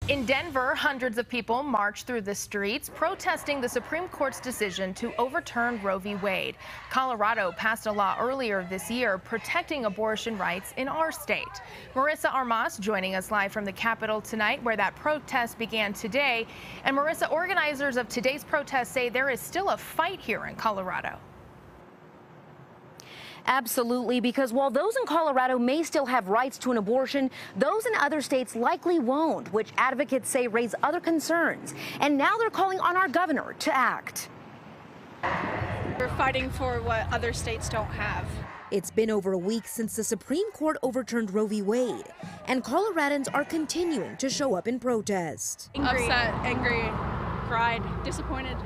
In Denver, hundreds of people marched through the streets protesting the Supreme Court's decision to overturn Roe v. Wade. Colorado passed a law earlier this year protecting abortion rights in our state. Marissa Armas joining us live from the Capitol tonight, where that protest began today. And Marissa, organizers of today's protest say there is still a fight here in Colorado. Absolutely, because while those in Colorado may still have rights to an abortion, those in other states likely won't, which advocates say raise other concerns. And now they're calling on our governor to act. We're fighting for what other states don't have. It's been over a week since the Supreme Court overturned Roe v. Wade, and Coloradans are continuing to show up in protest. Upset, angry, cried, disappointed.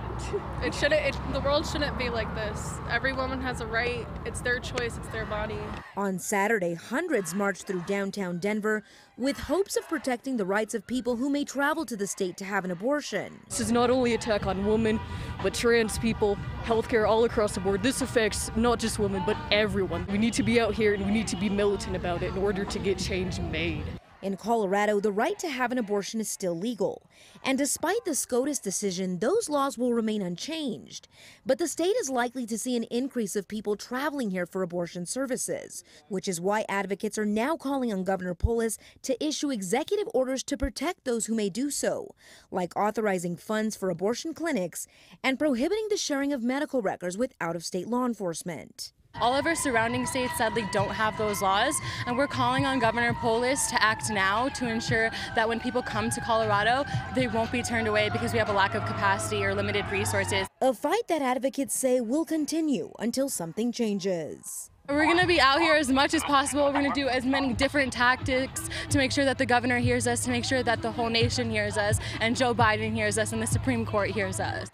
The world shouldn't be like this. Every woman has a right. It's their choice. It's their body. On Saturday, hundreds marched through downtown Denver with hopes of protecting the rights of people who may travel to the state to have an abortion. This is not only an attack on women, but trans people, healthcare all across the board. This affects not just women, but everyone. We need to be out here and we need to be militant about it in order to get change made. In Colorado, the right to have an abortion is still legal. And despite the SCOTUS decision, those laws will remain unchanged. But the state is likely to see an increase of people traveling here for abortion services, which is why advocates are now calling on Governor Polis to issue executive orders to protect those who may do so, like authorizing funds for abortion clinics and prohibiting the sharing of medical records with out-of-state law enforcement. All of our surrounding states sadly don't have those laws, and we're calling on Governor Polis to act now to ensure that when people come to Colorado, they won't be turned away because we have a lack of capacity or limited resources. A fight that advocates say will continue until something changes. We're going to be out here as much as possible. We're going to do as many different tactics to make sure that the governor hears us, to make sure that the whole nation hears us, and Joe Biden hears us, and the Supreme Court hears us.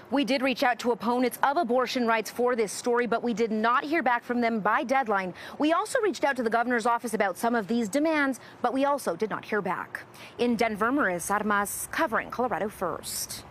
We did reach out to opponents of abortion rights for this story, but we did not hear back from them by deadline. We also reached out to the governor's office about some of these demands, but we also did not hear back. In Denver, Marissa Armas covering Colorado First.